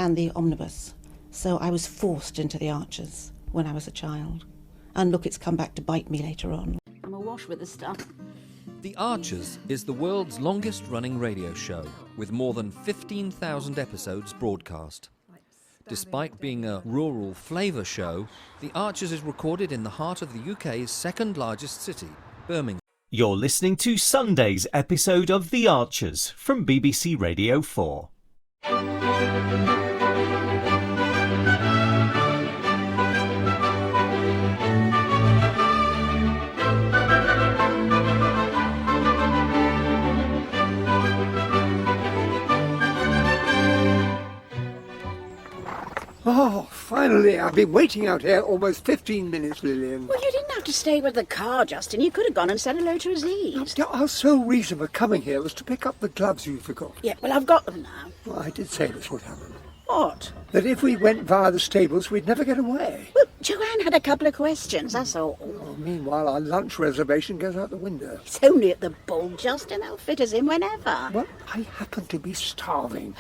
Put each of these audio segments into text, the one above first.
and the omnibus. So I was forced into the Archers when I was a child. And look, it's come back to bite me later on. I'm awash with the stuff. The Archers is the world's longest-running radio show, with more than 15,000 episodes broadcast. Despite being a rural flavour show, The Archers is recorded in the heart of the UK's second-largest city, Birmingham. You're listening to Sunday's episode of The Archers from BBC Radio 4. Oh, finally. I've been waiting out here almost 15 minutes, Lilian. Well, you didn't have to stay with the car, Justin. You could have gone and said hello to Aziz. Our sole reason for coming here was to pick up the gloves you forgot. Yeah, well, I've got them now. Well, I did say this would happen. What? That if we went via the stables, we'd never get away. Well, Joanne had a couple of questions, that's all. Oh, meanwhile, our lunch reservation goes out the window. It's only at the Bull, Justin. They'll fit us in whenever. Well, I happen to be starving.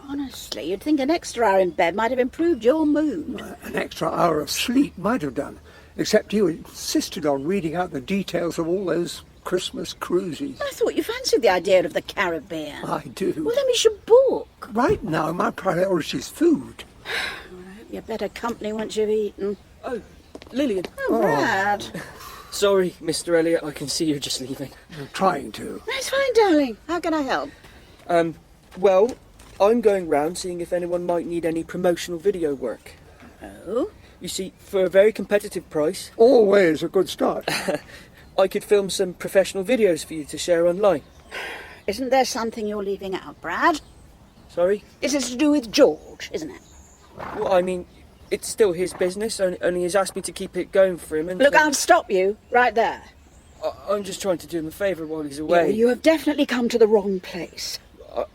Honestly, you'd think an extra hour in bed might have improved your mood. An extra hour of sleep might have done, except you insisted on reading out the details of all those Christmas cruises. I thought you fancied the idea of the Caribbean. I do. Well, then we should book. Right now, my priority is food. I hope you're better company once you've eaten. Oh, Lilian. Oh, Brad. Sorry, Mr. Elliot, I can see you're just leaving. I'm trying to. That's fine, darling. How can I help? Well, I'm going round seeing if anyone might need any promotional video work. Oh? You see, for a very competitive price, Always a good start. I could film some professional videos for you to share online. Isn't there something you're leaving out, Brad? Sorry? This is to do with George, isn't it? Well, I mean, it's still his business, only he's asked me to keep it going for him. And Look, so I'll stop you right there. I'm just trying to do him a favour while he's away. You have definitely come to the wrong place.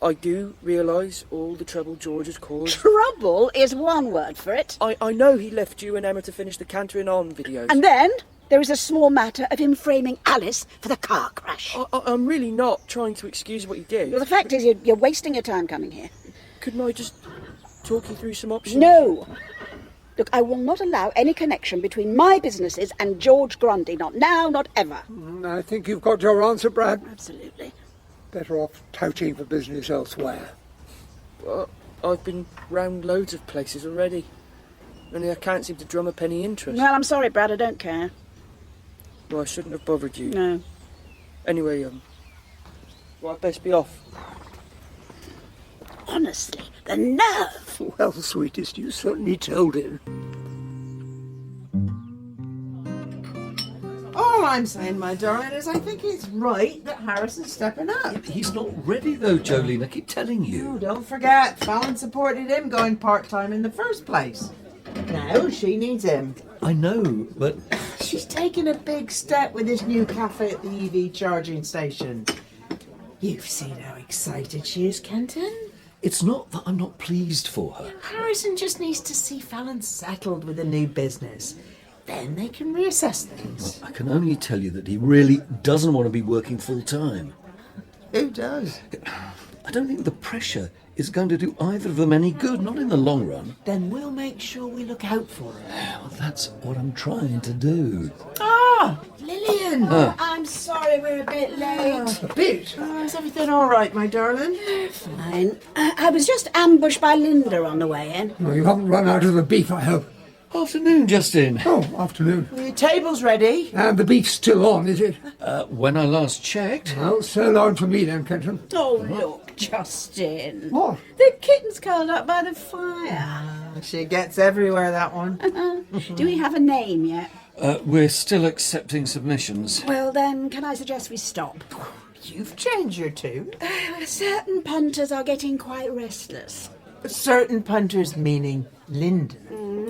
I do realise all the trouble George has caused. Trouble is one word for it. I know he left you and Emma to finish the cantering on videos. And then there is a small matter of him framing Alice for the car crash. I'm really not trying to excuse what he did. Well, the fact is you're wasting your time coming here. Couldn't I just talk you through some options? No. Look, I will not allow any connection between my businesses and George Grundy. Not now, not ever. I think you've got your answer, Brad. Absolutely. Better off touting for business elsewhere. Well, I've been round loads of places already. Only I can't seem to drum up any interest. Well, I'm sorry, Brad, I don't care. Well, I shouldn't have bothered you. No. Anyway, well, I'd best be off. Honestly, the nerve. Well, sweetest, you certainly told him. All I'm saying, my darling, is I think it's right that Harrison's stepping up. He's not ready though, Jolene. I keep telling Oh, you. don't forget, Fallon supported him going part-time in the first place. Now she needs him. I know, but She's taken a big step with this new cafe at the EV charging station. You've seen how excited she is, Kenton. it's not that I'm not pleased for her. Harrison just needs to see Fallon settled with a new business. Then they can reassess things. I can only tell you that he really doesn't want to be working full time. Who does? I don't think the pressure is going to do either of them any good, not in the long run. Then we'll make sure we look out for her. Well, that's what I'm trying to do. Ah, Lilian! I'm sorry we're a bit late. A bit? Is everything all right, my darling? Fine. I was just ambushed by Linda on the way in. Well, you haven't run out of the beef, I hope. Afternoon, Justin. Oh, afternoon. Well, your table's ready. And the beef's still on, is it? When I last checked. Well, sirloin for me then, Kenton. Oh, look, Justin. What? The kitten's curled up by the fire. She gets everywhere, that one. Do we have a name yet? We're still accepting submissions. Well, then, can I suggest we stop? You've changed your tune. Certain punters are getting quite restless. Certain punters meaning Linda.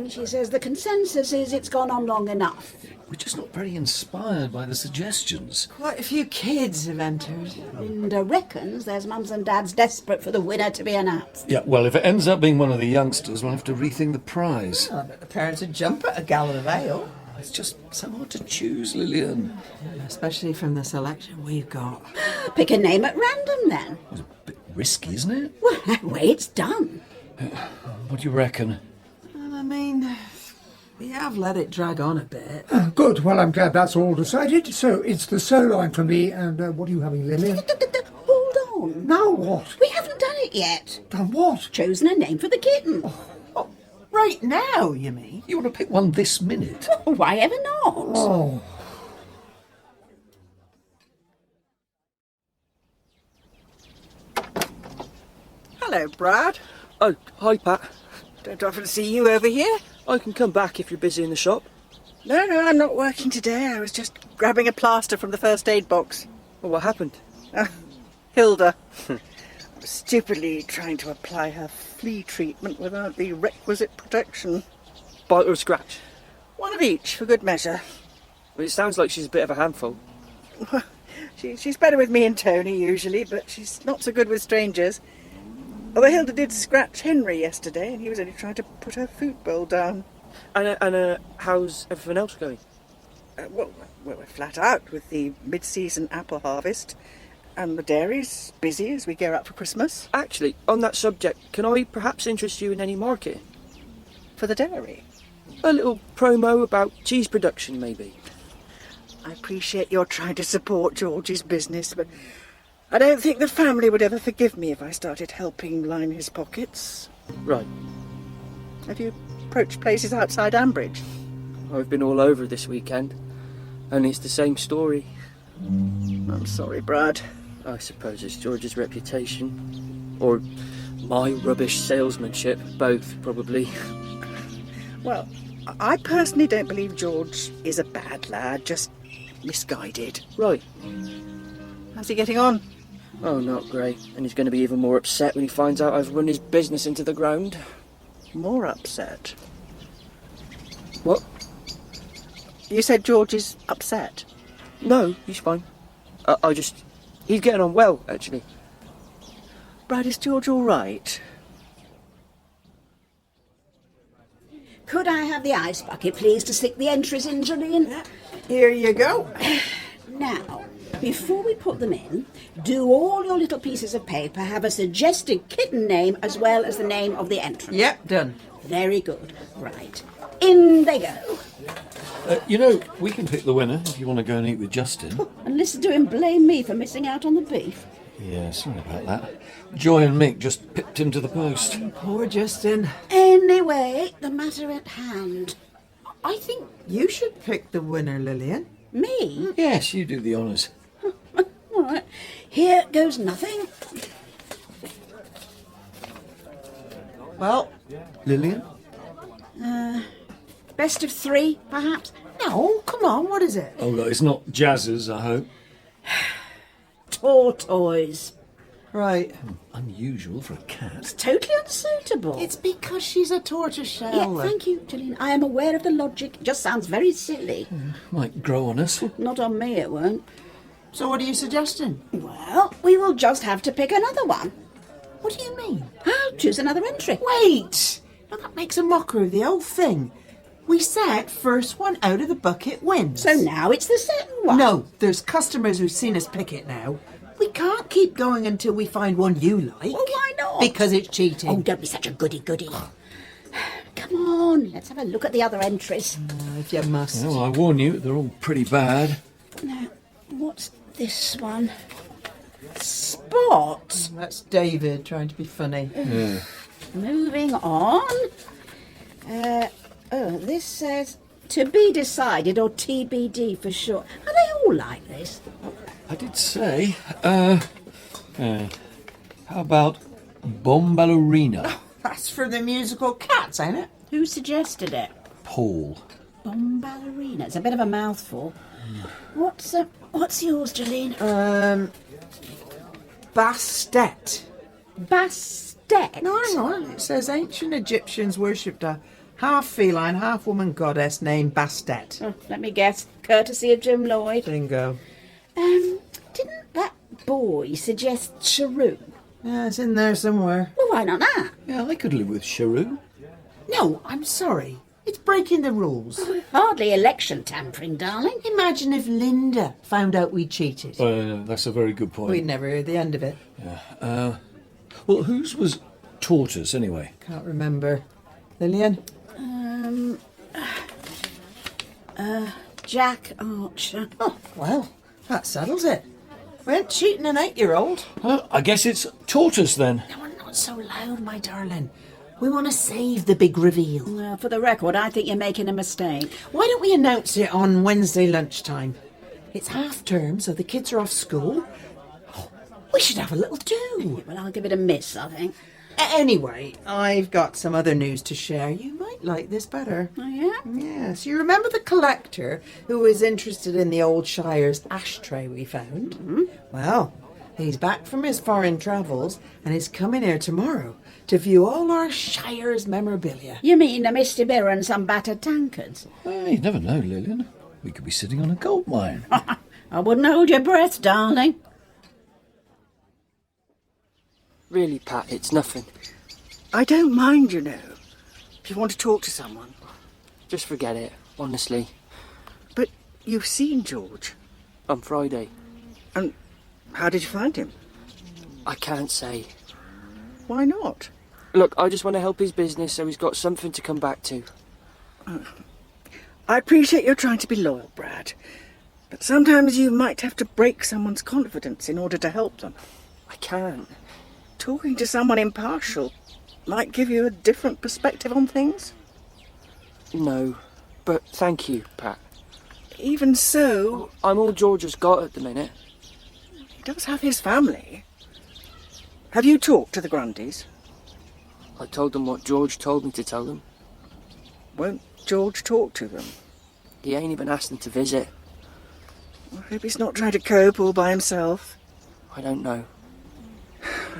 She says the consensus is it's gone on long enough. We're just not very inspired by the suggestions. Quite a few kids have entered. Linda reckons there's mums and dads desperate for the winner to be announced. Yeah, well, if it ends up being one of the youngsters, we'll have to rethink the prize. I bet the parents would jump at a gallon of ale. It's just so hard to choose, Lilian. Especially from the selection we've got. Pick a name at random then. It's a bit risky, isn't it? Well, that way it's done. What do you reckon? I mean, we have let it drag on a bit. Good, well, I'm glad that's all decided. So it's the sirloin for me, and what are you having, Lilian? Hold on. Now what? We haven't done it yet. Done what? Chosen a name for the kitten. Right now, you mean? You want to pick one this minute? Why ever not? Oh. Hello, Brad. Oh, hi, Pat. Don't often see you over here. I can come back if you're busy in the shop. No, I'm not working today. I was just grabbing a plaster from the first aid box. Well, what happened? Hilda. Stupidly trying to apply her flea treatment without the requisite protection. Bite or scratch? One of each, for good measure. Well, it sounds like she's a bit of a handful. She's better with me and Tony, usually, but she's not so good with strangers. Although Hilda did scratch Henry yesterday, and he was only trying to put her food bowl down. And how's everything else going? Well, we're flat out with the mid-season apple harvest, and the dairy's busy as we gear up for Christmas. Actually, on that subject, can I perhaps interest you in any marketing? For the dairy? A little promo about cheese production, maybe. I appreciate you're trying to support George's business, but I don't think the family would ever forgive me if I started helping line his pockets. Right. Have you approached places outside Ambridge? I've been all over this weekend, and it's the same story. I'm sorry, Brad. I suppose it's George's reputation. Or my rubbish salesmanship, both, probably. Well, I personally don't believe George is a bad lad, just misguided. Right. How's he getting on? Oh, not great. And he's going to be even more upset when he finds out I've run his business into the ground. More upset? What? You said George is upset? No, he's fine. He's getting on well, actually. Brad, is George all right? Could I have the ice bucket, please, to stick the entries in, Jolene? Here you go. Now, before we put them in, do all your little pieces of paper have a suggested kitten name as well as the name of the entrant? Yep, done. Very good. Right. In they go. We can pick the winner if you want to go and eat with Justin. And listen to him blame me for missing out on the beef. Yeah, sorry about that. Joy and Mick just pipped him to the post. Poor Justin. Anyway, the matter at hand. I think you should pick the winner, Lilian. Me? Yes, you do the honours. All right. Here goes nothing. Well, Lilian? Best of three, perhaps? no, come on, what is it? Oh, no, it's not Jazz's, I hope. Tortoise. Right. Unusual for a cat. Totally unsuitable. It's because she's a tortoise Yeah, shell. thank you, Jolene. I am aware of the logic. It just sounds very silly. Might grow on us. Not on me, it won't. So what are you suggesting? Well, we will just have to pick another one. What do you mean? I'll choose another entry. Wait! Now that makes a mockery of the whole thing. We said first one out of the bucket wins. So now it's the second one. No, there's customers who've seen us pick it now. We can't keep going until we find one you like. Well, why not? Because it's cheating. Oh, don't be such a goody-goody. Come on, let's have a look at the other entries. If you must. Well, I warn you, they're all pretty bad. Now, what's this one? Spot. That's David trying to be funny. Yeah. Moving on. This says to be decided or TBD for short. Are they all like this? I did say, how about Bombalurina? That's for the musical Cats, ain't it? Who suggested it? Paul. Bombalurina. It's a bit of a mouthful. What's yours, Jolene? Bastet. Bastet. No, hang on. It says ancient Egyptians worshipped a half feline, half woman goddess named Bastet. Oh, let me guess. Courtesy of Jim Lloyd. Bingo. Didn't that boy suggest Cheru? Yeah, it's in there somewhere. Well, why not that? Yeah, I could live with Cheru. No, I'm sorry. It's breaking the rules. Hardly election tampering, darling. Imagine if Linda found out we cheated. That's a very good point. We'd never hear the end of it. Well, whose was Tortoise, anyway? Can't remember. Lilian? Jack Archer. Oh, well, that settles it. We ain't cheating an 8-year-old. I guess it's Tortoise then. No, not so loud, my darling. We want to save the big reveal. Well, for the record, I think you're making a mistake. Why don't we announce it on Wednesday lunchtime? It's half term, so the kids are off school. Oh, we should have a little do. Well, I'll give it a miss, I think. Anyway, I've got some other news to share. You might like this better. Oh, yeah? Yes, you remember the collector who was interested in the old Shires ashtray we found? Mm-hmm. Well, he's back from his foreign travels and is coming here tomorrow to view all our Shires memorabilia. You mean a misty mirror and some battered tankards? You never know, Lilian. We could be sitting on a gold mine. I wouldn't hold your breath, darling. Really, Pat, it's nothing. I don't mind, you know, if you want to talk to someone. Just forget it, honestly. But you've seen George. On Friday. And how did you find him? I can't say. Why not? Look, I just want to help his business so he's got something to come back to. I appreciate you're trying to be loyal, Brad. But sometimes you might have to break someone's confidence in order to help them. I can't. Talking to someone impartial might give you a different perspective on things. No, but thank you, Pat. Even so... I'm all George has got at the minute. He does have his family. Have you talked to the Grundys? I told them what George told me to tell them. Won't George talk to them? He ain't even asked them to visit. I hope he's not trying to cope all by himself. I don't know.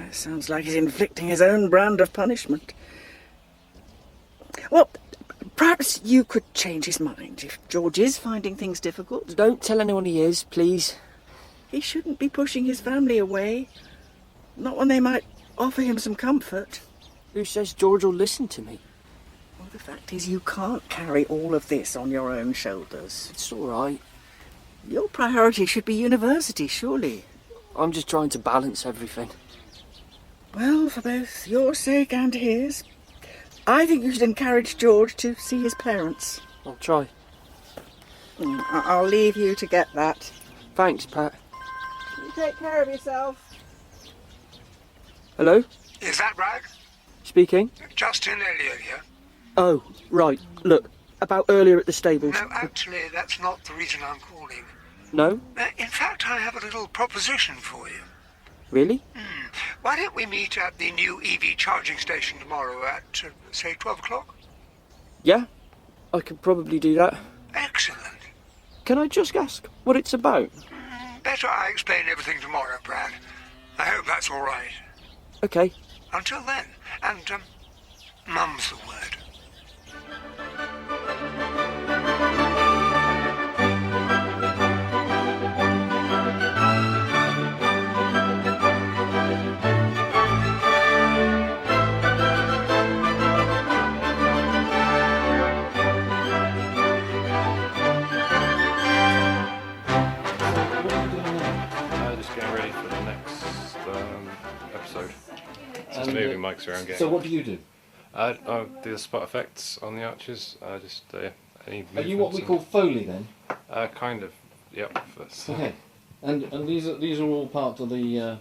It sounds like he's inflicting his own brand of punishment. Well, perhaps you could change his mind if George is finding things difficult. Don't tell anyone he is, please. He shouldn't be pushing his family away. Not when they might offer him some comfort. Who says George will listen to me? Well, the fact is you can't carry all of this on your own shoulders. It's all right. Your priority should be university, surely. I'm just trying to balance everything. Well, for both your sake and his, I think you should encourage George to see his parents. I'll try. I'll leave you to get that. Thanks, Pat. You take care of yourself. Hello? Is that right? Speaking? Justin Elliot here. Oh, right. Look, about earlier at the stables. No, actually, that's not the reason I'm calling. No? In fact, I have a little proposition for you. Really? Why don't we meet at the new EV charging station tomorrow at, say, 12 o'clock? Yeah, I could probably do that. Excellent. Can I just ask what it's about? Better I explain everything tomorrow, Brad. I hope that's all right. Okay. Until then, and, mum's the word. Just moving mics around. So what do you do? I do the spot effects on the arches. Just any Are you what we movements call Foley then? kind of. Yep. Okay. And these are all part of the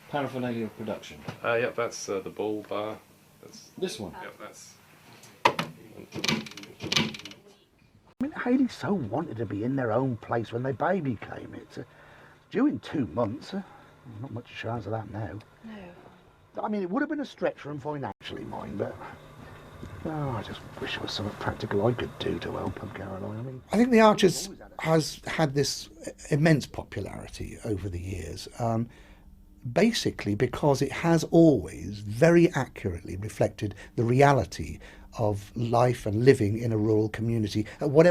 paraphernalia of production. Yep. That's the ball bar. That's this one. Yep. That's. I mean, Hayley so wanted to be in their own place when their baby came. It's due in 2 months. Not much chance of that now. No. I mean, it would have been a stretch for them financially, mind, but I just wish there was something practical I could do to help them, Caroline. I think the Archers has had this immense popularity over the years, basically because it has always very accurately reflected the reality of life and living in a rural community, at whatever